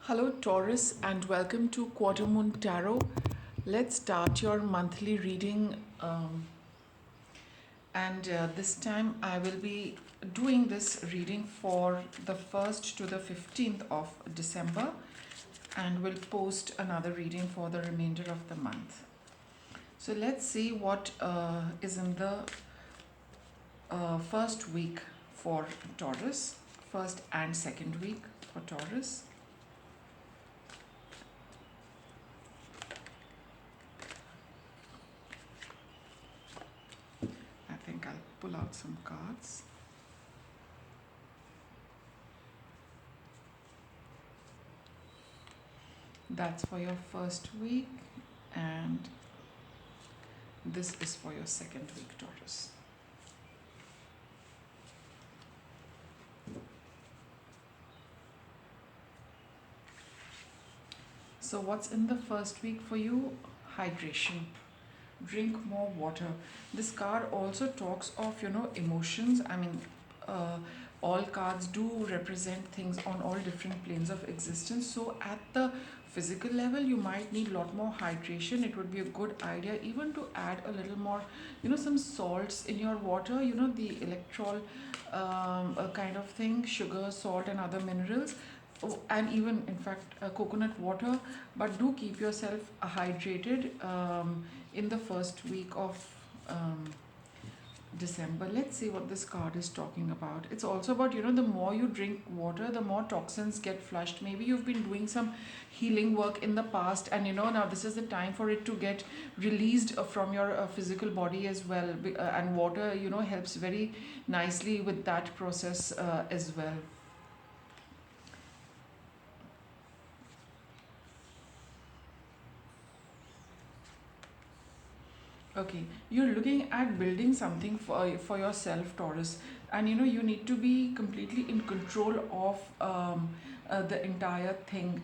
Hello, Taurus, and welcome to Quarter Moon Tarot. Let's start your monthly reading. And this time I will be doing this reading for the 1st to the 15th of December, and will post another reading for the remainder of the month. So let's see what is in the first week for Taurus, first and second week for Taurus. I think I'll pull out some cards. That's for your first week, and this is for your second week, Taurus. So, what's in the first week for you? Hydration. Drink more water. This card also talks of, emotions. I mean, uh, all cards do represent things on all different planes of existence. So, at the physical level, you might need a lot more hydration. It would be a good idea even to add a little more, some salts in your water, the electrol kind of thing, sugar, salt, and other minerals. Oh, and even in fact coconut water, but do keep yourself hydrated in the first week of um, December. Let's see what this card is talking about. It's also about, the more you drink water, the more toxins get flushed. Maybe you've been doing some healing work in the past, and now this is the time for it to get released from your physical body as well. And water, helps very nicely with that process as well. Okay, you're looking at building something for yourself, Taurus, and you need to be completely in control of the entire thing,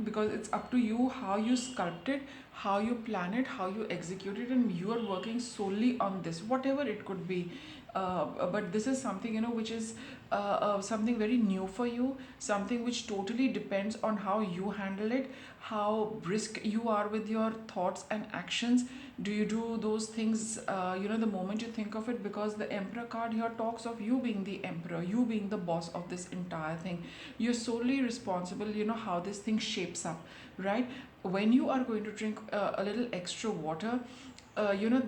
because it's up to you how you sculpt it, how you plan it, how you execute it, and you are working solely on this, whatever it could be. But this is something which is something very new for you, something which totally depends on how you handle it, how brisk you are with your thoughts and actions. Do you do those things the moment you think of it? Because the Emperor card here talks of you being the emperor, you being the boss of this entire thing. You're solely responsible, how this thing shapes up, right? When you are going to drink a little extra water,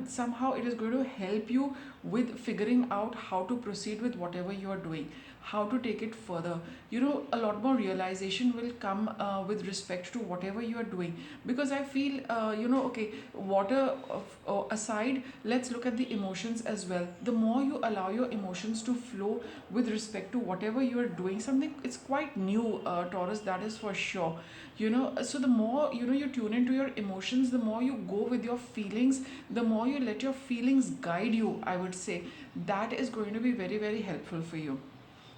somehow it is going to help you with figuring out how to proceed with whatever you are doing, how to take it further. A lot more realization will come with respect to whatever you are doing. Because I feel okay, water aside, let's look at the emotions as well. The more you allow your emotions to flow with respect to whatever you are doing, something it's quite new, Taurus, that is for sure. So the more you tune into your emotions, the more you go with your feelings, the more you let your feelings guide you, I would say, that is going to be very, very helpful for you.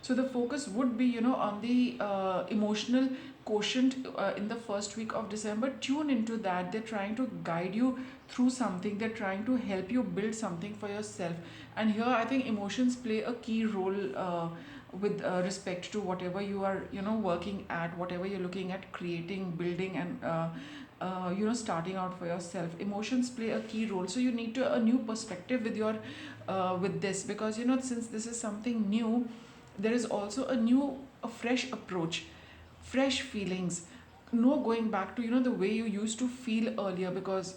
So the focus would be, on the emotional quotient in the first week of December. Tune into that. They're trying to guide you through something. They're trying to help you build something for yourself. And here, I think emotions play a key role with respect to whatever you are, working at, whatever you're looking at creating, building, and starting out for yourself. Emotions play a key role. So you need to a new perspective with your with this, because since this is something new, there is also a fresh approach, fresh feelings. No going back to the way you used to feel earlier, because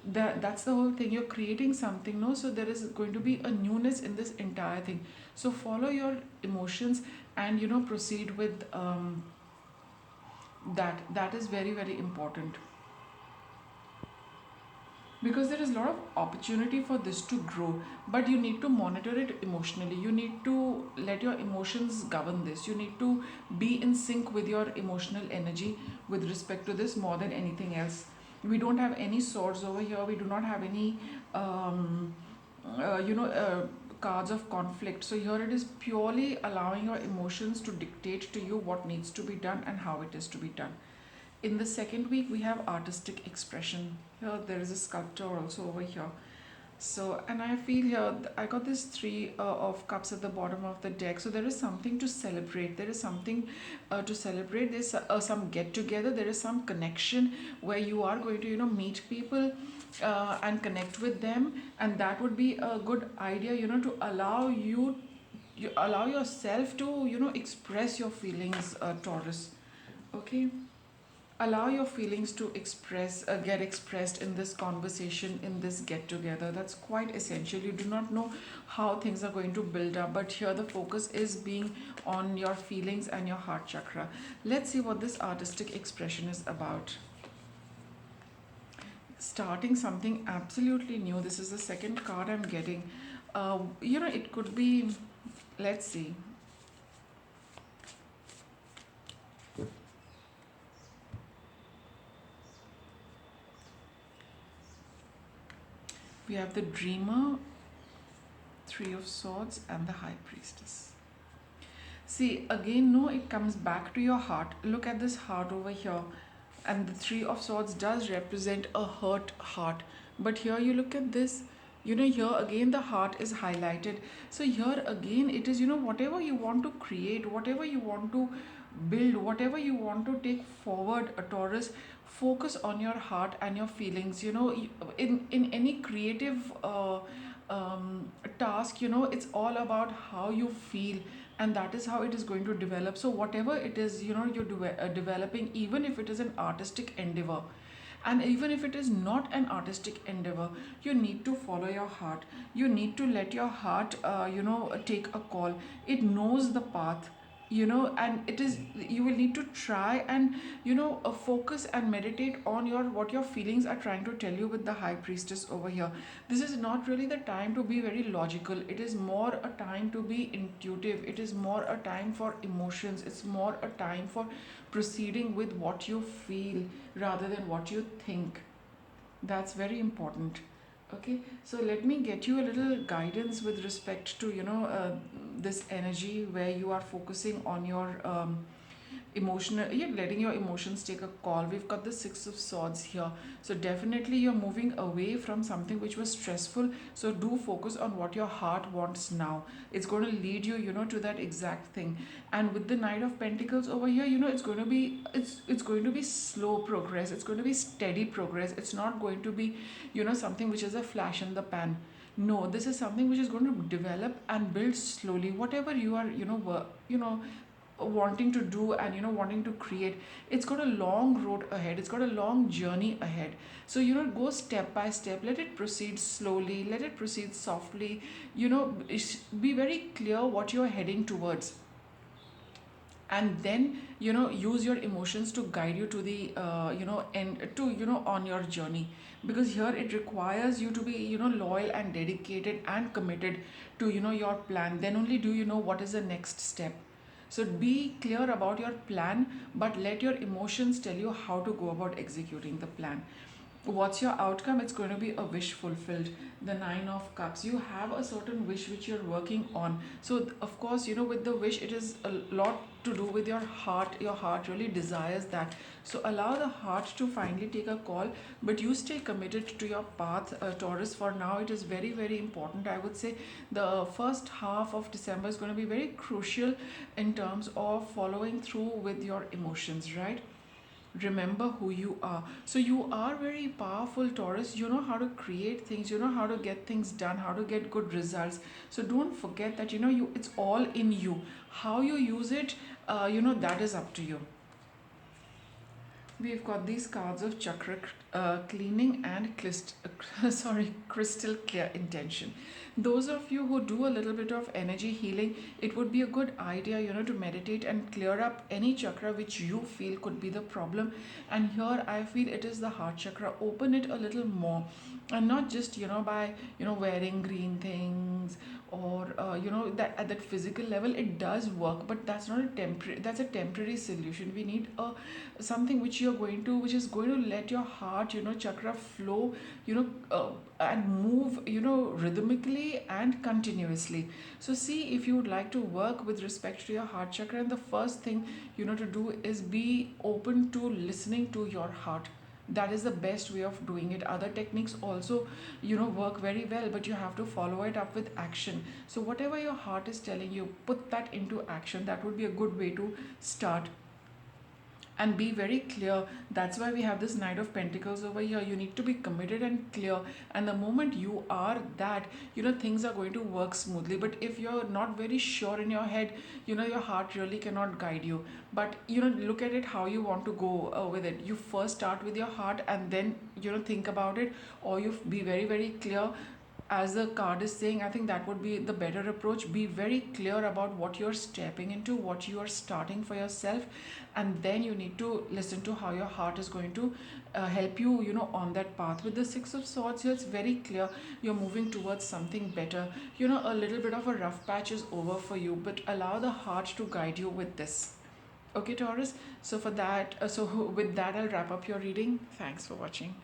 that's the whole thing. You're creating something, no? So there is going to be a newness in this entire thing. So follow your emotions, and proceed with that is very, very important, because there is a lot of opportunity for this to grow. But you need to monitor it emotionally. You need to let your emotions govern this. You need to be in sync with your emotional energy with respect to this, more than anything else. We don't have any swords over here. We do not have any um, uh, you know uh, cards of conflict. So here it is purely allowing your emotions to dictate to you what needs to be done and how it is to be done. In the second week, we have artistic expression. Here, there is a sculptor also over here. So, and I feel here, I got this three of cups at the bottom of the deck. So there is something to celebrate. There is something to celebrate. There's some get together. There is some connection where you are going to, meet people and connect with them, and that would be a good idea, to allow you allow yourself to, express your feelings, Taurus. Okay, allow your feelings to get expressed in this conversation, in this get together. That's quite essential. You do not know how things are going to build up, but here the focus is being on your feelings and your heart chakra. Let's see what this artistic expression is about. Starting something absolutely new. This is the second card I'm getting. It could be, let's see. We have the dreamer, three of swords, and the high priestess. See, again, no, it comes back to your heart. Look at this heart over here. And the three of swords does represent a hurt heart. But here you look at this, here again the heart is highlighted. So here again it is, whatever you want to create, whatever you want to build, whatever you want to take forward, a Taurus, focus on your heart and your feelings. In any creative task, it's all about how you feel, and that is how it is going to develop. So whatever it is, you're developing, even if it is an artistic endeavor, and even if it is not an artistic endeavor, you need to follow your heart. You need to let your heart, take a call. It knows the path, and it is, you will need to try and, focus and meditate on what your feelings are trying to tell you with the high priestess over here. This is not really the time to be very logical. It is more a time to be intuitive. It is more a time for emotions. It's more a time for proceeding with what you feel rather than what you think. That's very important. Okay, so let me get you a little guidance with respect to, this energy where you are focusing on your emotional, you're letting your emotions take a call. We've got the six of swords here, so definitely you're moving away from something which was stressful. So do focus on what your heart wants now. It's going to lead you, to that exact thing. And with the knight of pentacles over here, it's going to be, it's going to be slow progress. It's going to be steady progress. It's not going to be, something which is a flash in the pan. No, this is something which is going to develop and build slowly. Whatever you are, wanting to do and, wanting to create, it's got a long road ahead. It's got a long journey ahead. So, go step by step. Let it proceed slowly. Let it proceed softly. Be very clear what you're heading towards, and then, use your emotions to guide you to the, end to, on your journey. Because here it requires you to be, loyal and dedicated and committed to, your plan. Then only do you know what is the next step. So be clear about your plan, but let your emotions tell you how to go about executing the plan. What's your outcome? It's going to be a wish fulfilled. The nine of cups, you have a certain wish which you're working on. So of course, with the wish, it is a lot to do with your heart. Your heart really desires that. So allow the heart to finally take a call, but you stay committed to your path, Taurus. For now, it is very, very important. I would say the first half of December is going to be very crucial in terms of following through with your emotions, right? Remember who you are. So you are very powerful, Taurus. You know how to create things, you know how to get things done, how to get good results. So don't forget that, it's all in you. How you use it, that is up to you. We've got these cards of chakra cleaning and crystal clear intention. Those of you who do a little bit of energy healing, it would be a good idea, to meditate and clear up any chakra which you feel could be the problem. And here I feel it is the heart chakra. Open it a little more, and not just, by, wearing green things, or that at that physical level it does work, but that's not a temporary, that's a temporary solution. We need a something which which is going to let your heart, chakra flow, and move, rhythmically and continuously. So see, if you would like to work with respect to your heart chakra, and the first thing, to do is be open to listening to your heart. That is the best way of doing it. Other techniques also, work very well, but you have to follow it up with action. So whatever your heart is telling you, put that into action. That would be a good way to start. And be very clear. That's why we have this Knight of Pentacles over here. You need to be committed and clear, and the moment you are that, things are going to work smoothly. But if you're not very sure in your head, your heart really cannot guide you. But look at it how you want to go with it. You first start with your heart, and then think about it, or you be very, very clear. As the card is saying, I think that would be the better approach. Be very clear about what you're stepping into, what you are starting for yourself, and then you need to listen to how your heart is going to help you, on that path. With the Six of Swords here, it's very clear you're moving towards something better. A little bit of a rough patch is over for you, but allow the heart to guide you with this. Okay, Taurus. So for that, with that, I'll wrap up your reading. Thanks for watching.